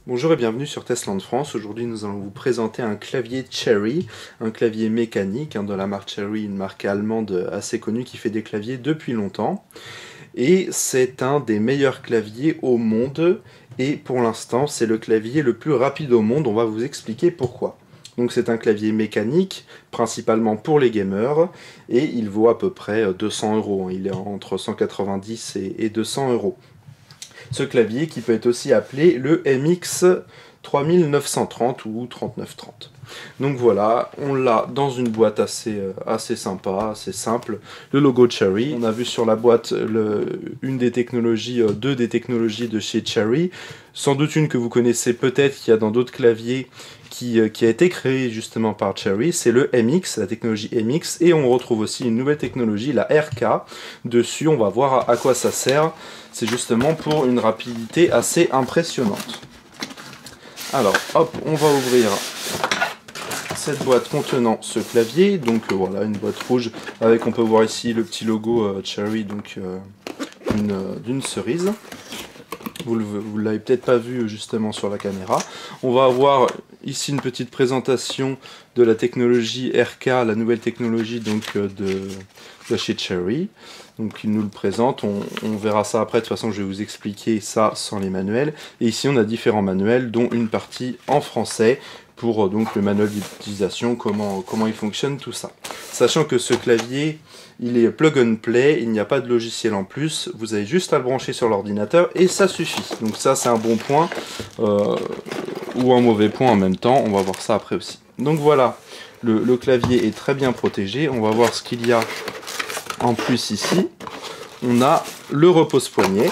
Bonjour et bienvenue sur Testland France. Aujourd'hui nous allons vous présenter un clavier Cherry, un clavier mécanique de la marque Cherry, une marque allemande assez connue qui fait des claviers depuis longtemps. Et c'est un des meilleurs claviers au monde et pour l'instant c'est le clavier le plus rapide au monde, on va vous expliquer pourquoi. Donc c'est un clavier mécanique, principalement pour les gamers, et il vaut à peu près 200 €, il est entre 190 et 200 €. Ce clavier qui peut être aussi appelé le MX 3930 ou 3930. Donc voilà, on l'a dans une boîte assez sympa, assez simple, le logo Cherry. On a vu sur la boîte deux des technologies de chez Cherry, sans doute une que vous connaissez peut-être, qu'il y a dans d'autres claviers, qui a été créé justement par Cherry, c'est le MX, la technologie MX, et on retrouve aussi une nouvelle technologie, la RK. Dessus, on va voir à quoi ça sert. C'est justement pour une rapidité assez impressionnante. Alors, hop, on va ouvrir cette boîte contenant ce clavier. Donc voilà, une boîte rouge avec, on peut voir ici le petit logo Cherry, donc d'une cerise. Vous ne l'avez peut-être pas vu justement sur la caméra. On va avoir ici une petite présentation de la technologie RK, la nouvelle technologie donc de chez Cherry. Donc il nous le présente, on verra ça après, de toute façon je vais vous expliquer ça sans les manuels. Et ici on a différents manuels, dont une partie en français, pour donc le manuel d'utilisation, comment il fonctionne, tout ça. Sachant que ce clavier, il est plug and play, il n'y a pas de logiciel en plus, vous avez juste à le brancher sur l'ordinateur et ça suffit. Donc ça c'est un bon point, ou un mauvais point en même temps, on va voir ça après aussi. Donc voilà, le clavier est très bien protégé, on va voir ce qu'il y a en plus ici. On a le repose-poignet,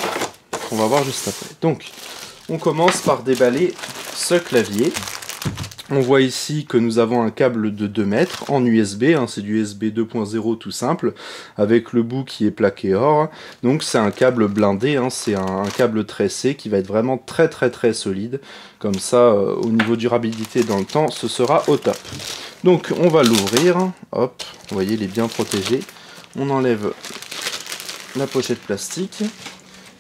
on va voir juste après. Donc on commence par déballer ce clavier. On voit ici que nous avons un câble de 2 mètres en USB, c'est du USB 2.0 tout simple, avec le bout qui est plaqué or. Donc c'est un câble blindé, c'est un câble tressé qui va être vraiment très solide. Comme ça, au niveau durabilité dans le temps, ce sera au top. Donc on va l'ouvrir, hop, vous voyez il est bien protégé. On enlève la pochette plastique.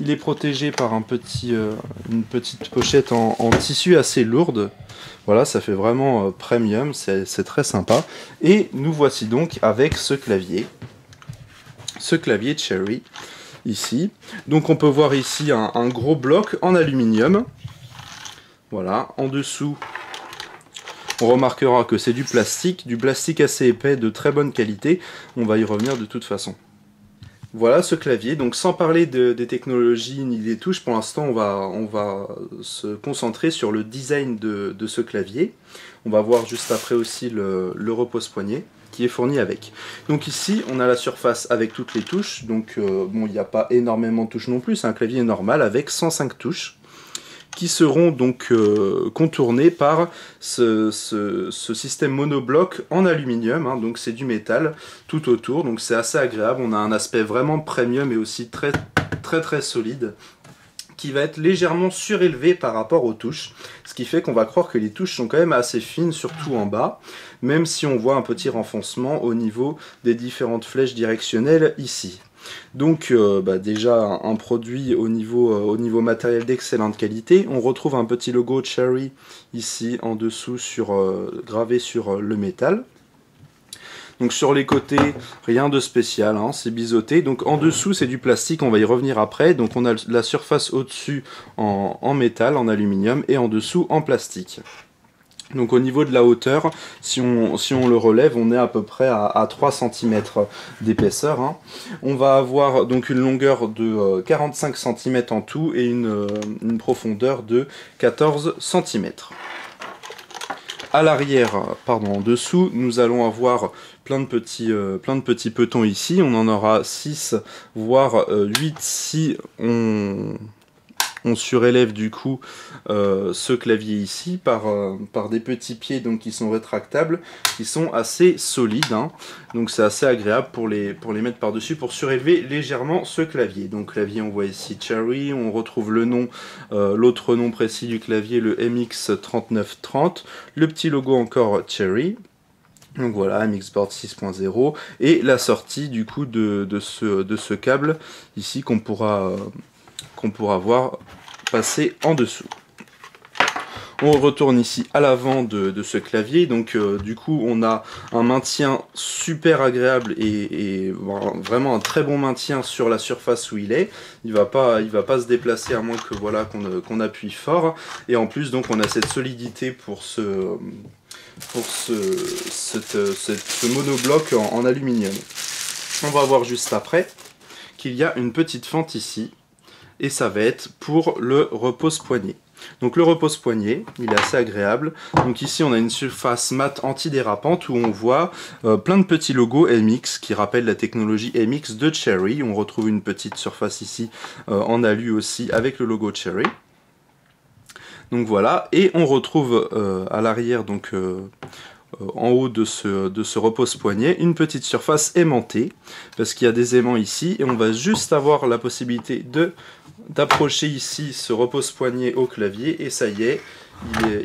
Il est protégé par une petite pochette en tissu assez lourde. Voilà, ça fait vraiment premium, c'est très sympa. Et nous voici donc avec ce clavier Cherry, ici. Donc on peut voir ici un gros bloc en aluminium. Voilà, en dessous, on remarquera que c'est du plastique assez épais, de très bonne qualité. On va y revenir de toute façon. Voilà ce clavier, donc sans parler des technologies ni des touches, pour l'instant on va se concentrer sur le design de ce clavier. On va voir juste après aussi le repose-poignet qui est fourni avec. Donc ici on a la surface avec toutes les touches, donc bon, il n'y a pas énormément de touches non plus, c'est un clavier normal avec 105 touches qui seront donc contournés par ce système monobloc en aluminium, donc c'est du métal tout autour, donc c'est assez agréable, on a un aspect vraiment premium et aussi très solide, qui va être légèrement surélevé par rapport aux touches, ce qui fait qu'on va croire que les touches sont quand même assez fines, surtout en bas, même si on voit un petit renfoncement au niveau des différentes flèches directionnelles ici. Donc déjà un produit au niveau matériel d'excellente qualité. On retrouve un petit logo Cherry ici en dessous gravé sur le métal. Donc sur les côtés, rien de spécial, c'est biseauté. Donc en dessous c'est du plastique, on va y revenir après. Donc on a la surface au-dessus en métal, en aluminium, et en dessous en plastique. Donc au niveau de la hauteur, si on le relève, on est à peu près à 3 cm d'épaisseur. On va avoir donc une longueur de 45 cm en tout et une profondeur de 14 cm. À l'arrière, en dessous, nous allons avoir plein de petits petons ici. On en aura 6, voire 8 si on surélève du coup ce clavier ici par des petits pieds donc qui sont rétractables, qui sont assez solides, donc c'est assez agréable pour les mettre par dessus pour surélever légèrement ce clavier. Donc clavier, on voit ici Cherry, on retrouve le nom, l'autre nom précis du clavier, le MX 3930, le petit logo encore Cherry. Donc voilà, MXboard 6.0 et la sortie du coup de ce câble ici qu'on pourra voir passer en dessous. On retourne ici à l'avant de ce clavier, donc du coup on a un maintien super agréable et vraiment un très bon maintien sur la surface où il est. Il va pas se déplacer à moins que voilà qu'on appuie fort. Et en plus donc on a cette solidité pour ce monobloc en aluminium. On va voir juste après qu'il y a une petite fente ici et ça va être pour le repose-poignet. Donc le repose-poignet, il est assez agréable. Donc ici on a une surface mat antidérapante où on voit plein de petits logos MX qui rappellent la technologie MX de Cherry. On retrouve une petite surface ici en alu aussi avec le logo Cherry. Donc voilà, et on retrouve à l'arrière, donc en haut de ce repose-poignet, une petite surface aimantée, parce qu'il y a des aimants ici, et on va juste avoir la possibilité d'approcher ici ce repose-poignet au clavier, et ça y est,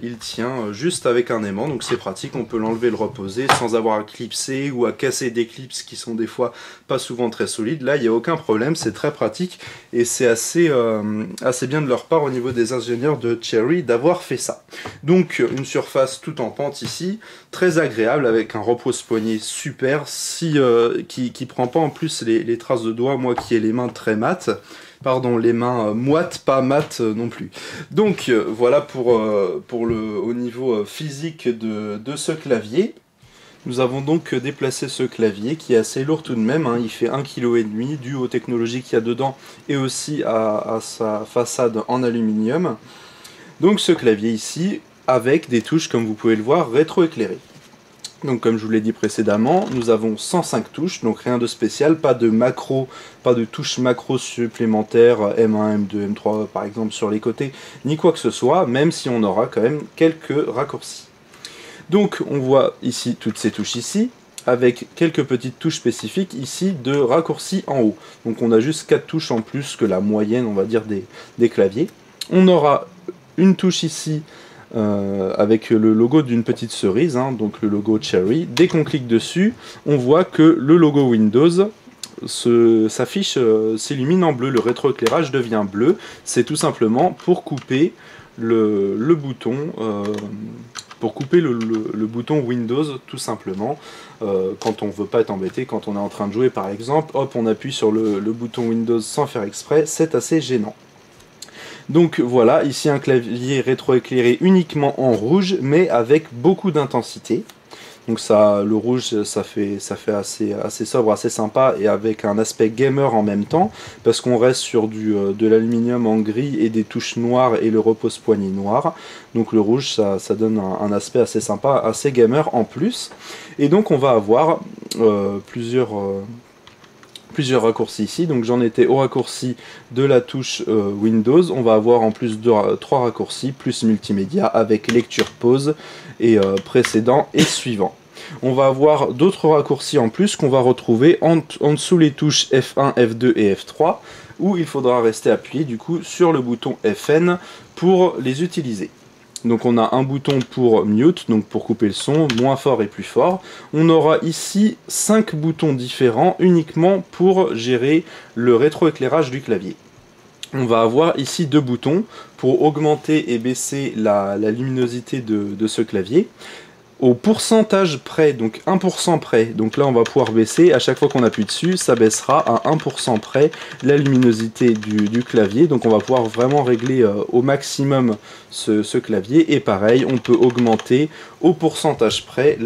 il tient juste avec un aimant, donc c'est pratique, on peut l'enlever, le reposer sans avoir à clipser ou à casser des clips qui sont des fois pas souvent très solides. Là il n'y a aucun problème, c'est très pratique et c'est assez bien de leur part au niveau des ingénieurs de Cherry d'avoir fait ça. Donc une surface tout en pente ici, très agréable avec un repose-poignet super, qui prend pas en plus les traces de doigts, moi qui ai les mains très mates. Pardon, les mains moites, pas mates non plus. Donc voilà pour au niveau physique de ce clavier. Nous avons donc déplacé ce clavier qui est assez lourd tout de même, hein. Il fait 1,5 kg dû aux technologies qu'il y a dedans et aussi à sa façade en aluminium. Donc ce clavier ici avec des touches comme vous pouvez le voir rétroéclairées. Donc comme je vous l'ai dit précédemment, nous avons 105 touches, donc rien de spécial, pas de macro, pas de touches macro supplémentaires, M1, M2, M3 par exemple sur les côtés, ni quoi que ce soit, même si on aura quand même quelques raccourcis. Donc on voit ici toutes ces touches ici, avec quelques petites touches spécifiques ici de raccourcis en haut. Donc on a juste 4 touches en plus que la moyenne, on va dire, des claviers. On aura une touche ici, avec le logo d'une petite cerise, hein, donc le logo Cherry. Dès qu'on clique dessus, on voit que le logo Windows s'affiche, s'illumine en bleu, le rétroéclairage devient bleu. C'est tout simplement pour couper le bouton, bouton Windows, tout simplement. Quand on veut pas être embêté, quand on est en train de jouer par exemple, hop, on appuie sur le bouton Windows sans faire exprès, c'est assez gênant. Donc voilà, ici un clavier rétroéclairé uniquement en rouge, mais avec beaucoup d'intensité. Donc ça, le rouge, ça fait assez sobre, assez sympa, et avec un aspect gamer en même temps, parce qu'on reste sur de l'aluminium en gris et des touches noires et le repose-poignet noir. Donc le rouge, ça donne un aspect assez sympa, assez gamer en plus. Et donc on va avoir plusieurs raccourcis ici. Donc j'en étais au raccourci de la touche Windows. On va avoir en plus 3 raccourcis plus multimédia avec lecture pause et précédent et suivant. On va avoir d'autres raccourcis en plus qu'on va retrouver en dessous les touches F1, F2 et F3 où il faudra rester appuyé du coup sur le bouton FN pour les utiliser. Donc on a un bouton pour mute, donc pour couper le son, moins fort et plus fort. On aura ici 5 boutons différents uniquement pour gérer le rétroéclairage du clavier. On va avoir ici 2 boutons pour augmenter et baisser la luminosité de ce clavier. Au pourcentage près, donc 1% près, donc là on va pouvoir baisser, à chaque fois qu'on appuie dessus, ça baissera à 1% près la luminosité du clavier, donc on va pouvoir vraiment régler au maximum ce clavier, et pareil, on peut augmenter au pourcentage près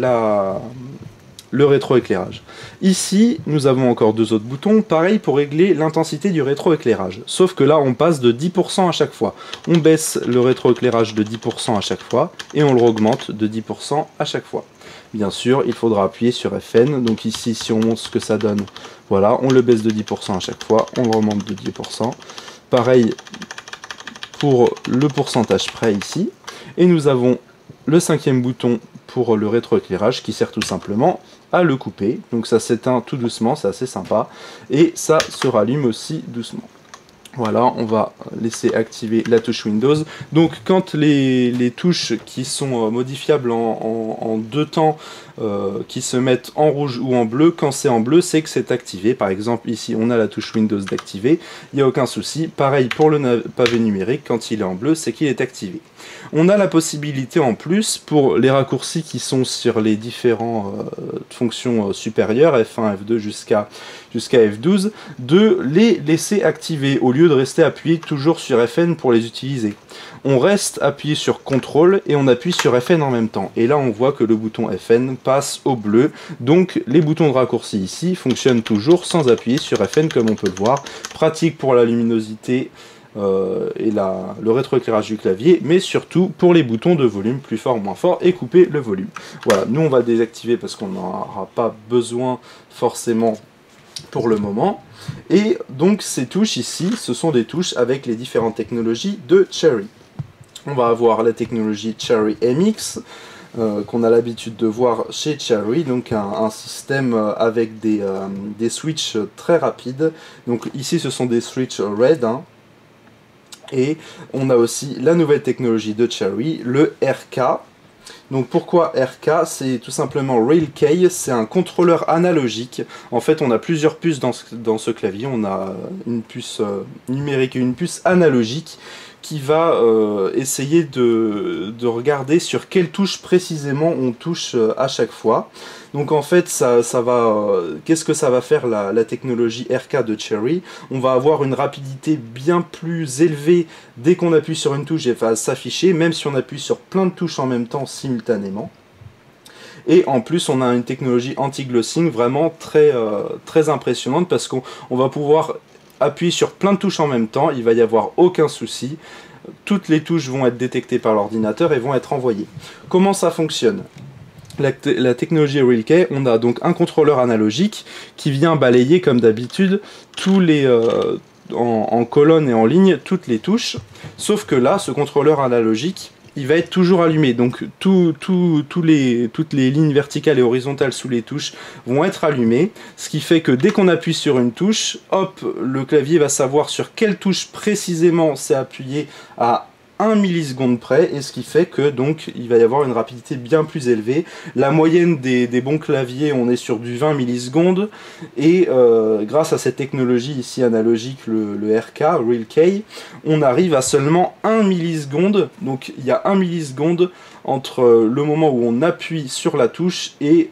le rétroéclairage. Ici, nous avons encore 2 autres boutons, pareil pour régler l'intensité du rétroéclairage. Sauf que là, on passe de 10% à chaque fois. On baisse le rétroéclairage de 10% à chaque fois, et on le augmente de 10% à chaque fois. Bien sûr, il faudra appuyer sur FN, donc ici, si on montre ce que ça donne, voilà, on le baisse de 10% à chaque fois, on le remonte de 10%. Pareil pour le pourcentage près ici, et nous avons le 5e bouton pour le rétroéclairage qui sert tout simplement à le couper. Donc ça s'éteint tout doucement, c'est assez sympa, et ça se rallume aussi doucement. Voilà, on va laisser activer la touche Windows. Donc quand les touches qui sont modifiables en 2 temps qui se mettent en rouge ou en bleu. Quand c'est en bleu, c'est que c'est activé. Par exemple, ici, on a la touche Windows d'activer. Il n'y a aucun souci. Pareil pour le pavé numérique, quand il est en bleu, c'est qu'il est activé. On a la possibilité en plus, pour les raccourcis qui sont sur les différentes fonctions supérieures, F1, F2 jusqu'à F12, de les laisser activer au lieu de rester appuyé toujours sur FN pour les utiliser. On reste appuyé sur CTRL et on appuie sur FN en même temps. Et là on voit que le bouton FN passe au bleu. Donc les boutons de raccourci ici fonctionnent toujours sans appuyer sur FN comme on peut le voir. Pratique pour la luminosité et le rétroéclairage du clavier, mais surtout pour les boutons de volume, plus fort, moins fort, et couper le volume. Voilà, nous on va désactiver parce qu'on n'en aura pas besoin forcément pour le moment. Et donc ces touches ici, ce sont des touches avec les différentes technologies de Cherry. On va avoir la technologie Cherry MX, qu'on a l'habitude de voir chez Cherry, donc un système avec des switches très rapides. Donc ici ce sont des switches RED, hein. Et on a aussi la nouvelle technologie de Cherry, le RK. Donc pourquoi RK? C'est tout simplement RailK, c'est un contrôleur analogique. En fait, on a plusieurs puces dans ce clavier. On a une puce numérique et une puce analogique qui va essayer de regarder sur quelle touche précisément on touche à chaque fois. Donc en fait, qu'est-ce que ça va faire la technologie RK de Cherry? On va avoir une rapidité bien plus élevée dès qu'on appuie sur une touche, elle va s'afficher, même si on appuie sur plein de touches en même temps simultanément. Et en plus, on a une technologie anti-glossing vraiment très impressionnante parce qu'on va pouvoir appuyer sur plein de touches en même temps, il va y avoir aucun souci. Toutes les touches vont être détectées par l'ordinateur et vont être envoyées. Comment ça fonctionne? La technologie RailK, on a donc un contrôleur analogique qui vient balayer comme d'habitude tous les en colonne et en ligne toutes les touches, sauf que là, ce contrôleur analogique, il va être toujours allumé, donc toutes les lignes verticales et horizontales sous les touches vont être allumées, ce qui fait que dès qu'on appuie sur une touche, hop, le clavier va savoir sur quelle touche précisément c'est appuyé à 1 milliseconde près, et ce qui fait que donc il va y avoir une rapidité bien plus élevée. La moyenne des bons claviers, on est sur du 20 millisecondes, et grâce à cette technologie ici analogique, le RK, RailK, on arrive à seulement 1 milliseconde. Donc il y a 1 milliseconde entre le moment où on appuie sur la touche et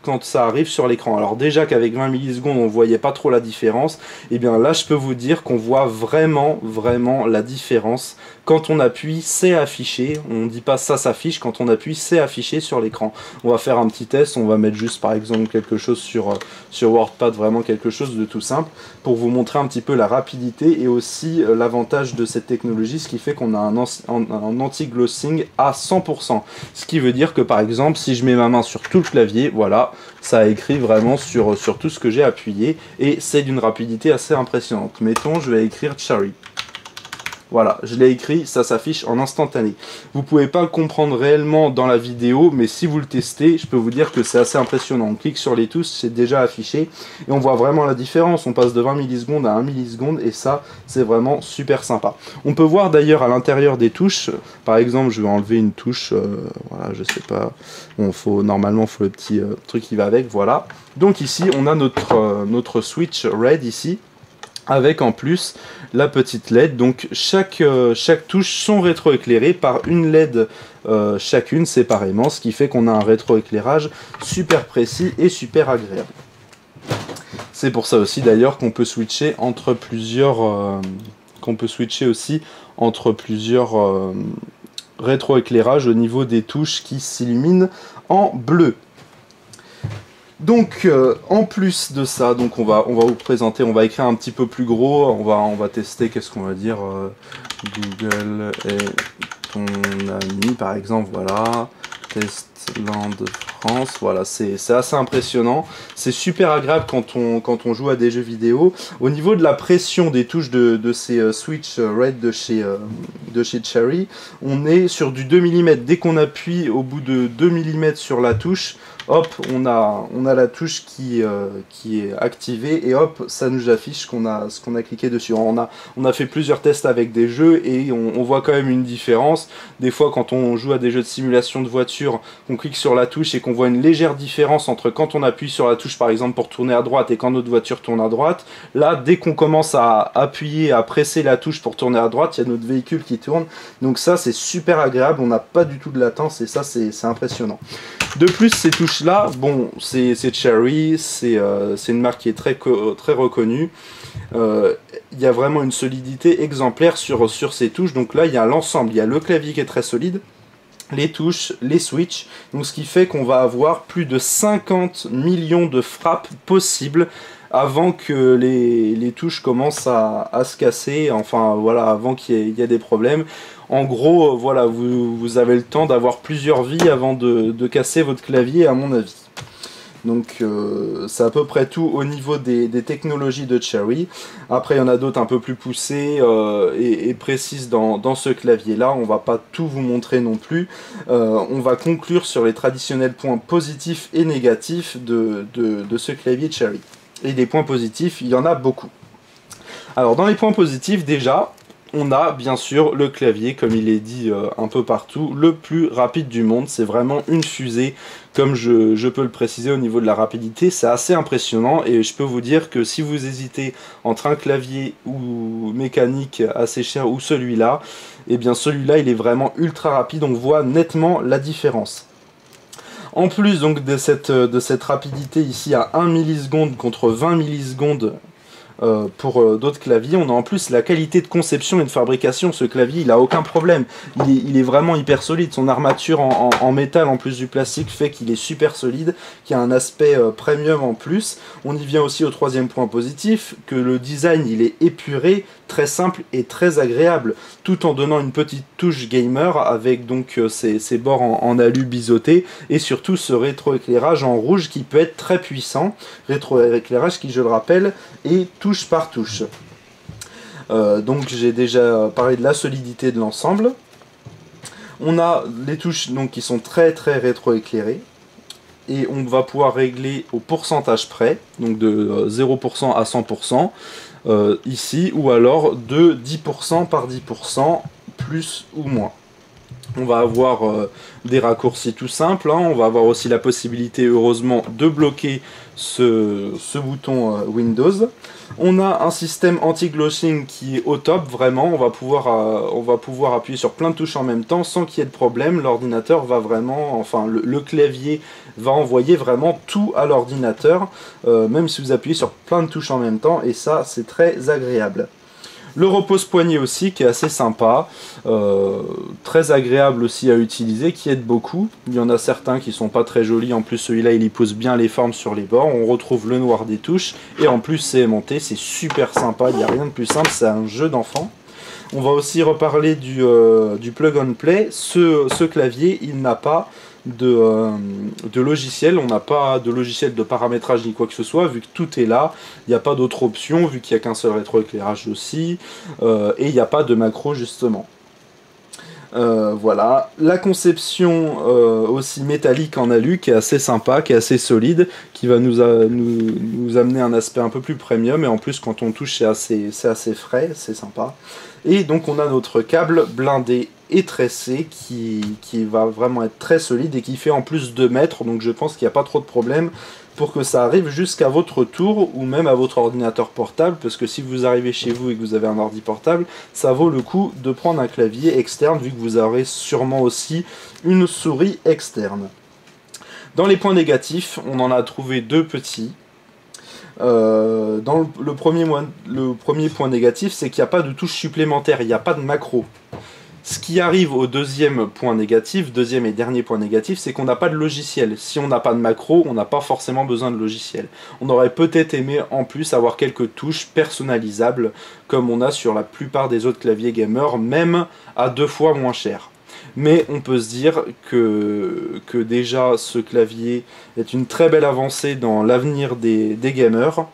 quand ça arrive sur l'écran. Alors déjà qu'avec 20 millisecondes on voyait pas trop la différence, et bien là je peux vous dire qu'on voit vraiment la différence. Quand on appuie, c'est affiché, on dit pas ça s'affiche, quand on appuie c'est affiché sur l'écran. On va faire un petit test, on va mettre juste par exemple quelque chose sur WordPad, vraiment quelque chose de tout simple, pour vous montrer un petit peu la rapidité et aussi l'avantage de cette technologie, ce qui fait qu'on a un anti-glossing à 100%. Ce qui veut dire que par exemple, si je mets ma main sur tout le clavier, voilà, ça a écrit vraiment sur tout ce que j'ai appuyé, et c'est d'une rapidité assez impressionnante. Mettons, je vais écrire Cherry. Voilà, je l'ai écrit, ça s'affiche en instantané. Vous pouvez pas le comprendre réellement dans la vidéo, mais si vous le testez, je peux vous dire que c'est assez impressionnant. On clique sur les touches, c'est déjà affiché, et on voit vraiment la différence. On passe de 20 millisecondes à 1 milliseconde, et ça, c'est vraiment super sympa. On peut voir d'ailleurs à l'intérieur des touches, par exemple, je vais enlever une touche, voilà, je sais pas, bon, normalement, il faut le petit truc qui va avec, voilà. Donc ici, on a notre switch RED ici, avec en plus la petite LED. Donc chaque touche sont rétroéclairées par une LED chacune séparément, ce qui fait qu'on a un rétroéclairage super précis et super agréable. C'est pour ça aussi d'ailleurs qu'on peut switcher entre plusieurs rétroéclairages au niveau des touches qui s'illuminent en bleu. Donc en plus de ça, donc on va vous présenter, on va écrire un petit peu plus gros, on va tester, qu'est-ce qu'on va dire, Google est ton ami par exemple, voilà, Testland France, voilà, c'est assez impressionnant, c'est super agréable quand on joue à des jeux vidéo. Au niveau de la pression des touches de ces Switch RED de chez Cherry, on est sur du 2 mm, dès qu'on appuie au bout de 2 mm sur la touche, hop, on a la touche qui est activée et hop, ça nous affiche ce qu'on a cliqué dessus. On a fait plusieurs tests avec des jeux et on voit quand même une différence. Des fois, quand on joue à des jeux de simulation de voiture, on clique sur la touche et qu'on voit une légère différence entre quand on appuie sur la touche, par exemple, pour tourner à droite et quand notre voiture tourne à droite. Là, dès qu'on commence à appuyer, à presser la touche pour tourner à droite, il y a notre véhicule qui tourne. Donc ça, c'est super agréable. On n'a pas du tout de latence et ça, c'est impressionnant. De plus, ces touches-là, bon, c'est Cherry, c'est une marque qui est très reconnue. Il y a vraiment une solidité exemplaire sur ces touches. Donc là, il y a l'ensemble. Il y a le clavier qui est très solide, les touches, les switches. Donc ce qui fait qu'on va avoir plus de 50 millions de frappes possibles avant que les touches commencent à se casser, enfin voilà, avant qu'il y ait des problèmes. En gros, voilà, vous avez le temps d'avoir plusieurs vies avant de casser votre clavier, à mon avis. Donc c'est à peu près tout au niveau des technologies de Cherry. Après il y en a d'autres un peu plus poussées et précises dans ce clavier là. On va pas tout vous montrer non plus. On va conclure sur les traditionnels points positifs et négatifs de ce clavier Cherry. Et des points positifs, il y en a beaucoup. Alors dans les points positifs déjà, on a bien sûr le clavier, comme il est dit un peu partout, le plus rapide du monde. C'est vraiment une fusée, comme je peux le préciser au niveau de la rapidité. C'est assez impressionnant et je peux vous dire que si vous hésitez entre un clavier ou mécanique assez cher ou celui-là, eh bien celui-là il est vraiment ultra rapide, on voit nettement la différence. En plus donc de cette rapidité ici à 1 milliseconde contre 20 millisecondes pour d'autres claviers, on a en plus la qualité de conception et de fabrication. Ce clavier il a aucun problème, il est vraiment hyper solide. Son armature en métal en plus du plastique fait qu'il est super solide, qu'il a un aspect premium en plus. On y vient aussi au troisième point positif, que le design il est épuré, très simple et très agréable, tout en donnant une petite touche gamer avec donc ces bords en alu biseauté et surtout ce rétroéclairage en rouge qui peut être très puissant. Rétroéclairage qui, je le rappelle, est touche par touche. Donc j'ai déjà parlé de la solidité de l'ensemble. On a les touches donc qui sont très rétroéclairées et on va pouvoir régler au pourcentage près, donc de 0% à 100%. Ici, ou alors de 10% par 10%, plus ou moins. On va avoir des raccourcis tout simples, hein. On va avoir aussi la possibilité, heureusement, de bloquer ce bouton Windows. On a un système anti-glossing qui est au top, vraiment. On va pouvoir appuyer sur plein de touches en même temps sans qu'il y ait de problème. L'ordinateur va vraiment, enfin le clavier va envoyer vraiment tout à l'ordinateur, même si vous appuyez sur plein de touches en même temps, et ça c'est très agréable. Le repose-poignet aussi qui est assez sympa, très agréable aussi à utiliser, qui aide beaucoup. Il y en a certains qui sont pas très jolis, en plus celui-là il y pose bien les formes sur les bords. On retrouve le noir des touches et en plus c'est aimanté, c'est super sympa, il n'y a rien de plus simple, c'est un jeu d'enfant. On va aussi reparler du plug and play. Ce clavier il n'a pas de logiciel, on n'a pas de logiciel de paramétrage ni quoi que ce soit, vu que tout est là, il n'y a pas d'autre option, vu qu'il n'y a qu'un seul rétroéclairage aussi, et il n'y a pas de macro justement. Voilà, la conception aussi métallique en alu qui est assez sympa, qui est assez solide, qui va nous amener un aspect un peu plus premium, et en plus quand on touche c'est assez frais, c'est sympa. Et donc on a notre câble blindé et tressé qui va vraiment être très solide et qui fait en plus 2 mètres, donc je pense qu'il n'y a pas trop de problème pour que ça arrive jusqu'à votre tour ou même à votre ordinateur portable, parce que si vous arrivez chez vous et que vous avez un ordi portable, ça vaut le coup de prendre un clavier externe vu que vous aurez sûrement aussi une souris externe. Dans les points négatifs, on en a trouvé 2 petits. Dans le premier point négatif, c'est qu'il n'y a pas de touche supplémentaire, il n'y a pas de macro. Ce qui arrive au deuxième point négatif, deuxième et dernier point négatif, c'est qu'on n'a pas de logiciel. Si on n'a pas de macro, on n'a pas forcément besoin de logiciel. On aurait peut-être aimé en plus avoir quelques touches personnalisables, comme on a sur la plupart des autres claviers gamer, même à 2 fois moins cher. Mais on peut se dire que déjà ce clavier est une très belle avancée dans l'avenir des gamers.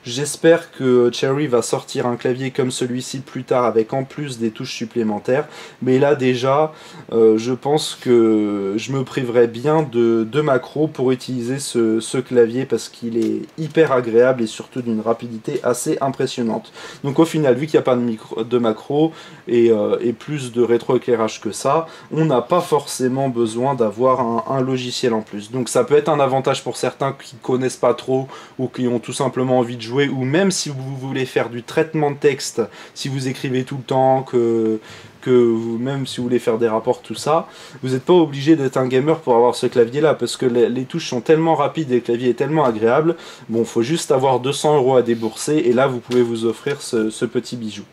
J'espère que Cherry va sortir un clavier comme celui-ci plus tard avec en plus des touches supplémentaires, mais là déjà je pense que je me priverai bien de macros pour utiliser ce clavier parce qu'il est hyper agréable et surtout d'une rapidité assez impressionnante. Donc au final, vu qu'il n'y a pas de macro et plus de rétroéclairage que ça, on n'a pas forcément besoin d'avoir un logiciel en plus. Donc ça peut être un avantage pour certains qui connaissent pas trop ou qui ont tout simplement envie de jouer, ou même si vous voulez faire du traitement de texte, si vous écrivez tout le temps, même si vous voulez faire des rapports, tout ça, vous n'êtes pas obligé d'être un gamer pour avoir ce clavier là, parce que les touches sont tellement rapides et le clavier est tellement agréable. Bon, faut juste avoir 200 € à débourser et là vous pouvez vous offrir ce petit bijou.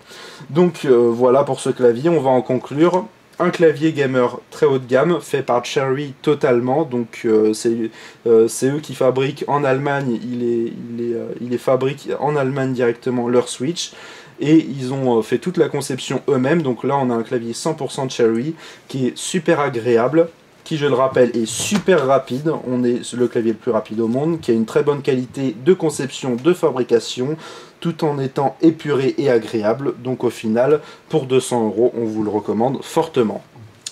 Donc voilà pour ce clavier, on va en conclure. Un clavier gamer très haut de gamme, fait par Cherry totalement, donc c'est eux qui fabriquent en Allemagne, ils fabriquent en Allemagne directement leur Switch, et ils ont fait toute la conception eux-mêmes, donc là on a un clavier 100% Cherry, qui est super agréable, qui je le rappelle est super rapide, on est le clavier le plus rapide au monde, qui a une très bonne qualité de conception, de fabrication, tout en étant épuré et agréable. Donc au final, pour 200 €, on vous le recommande fortement.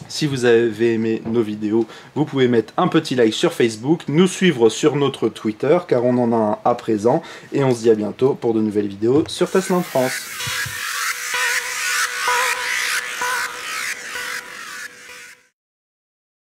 Si vous avez aimé nos vidéos, vous pouvez mettre un petit like sur Facebook, nous suivre sur notre Twitter, car on en a un à présent, et on se dit à bientôt pour de nouvelles vidéos sur Tesland France.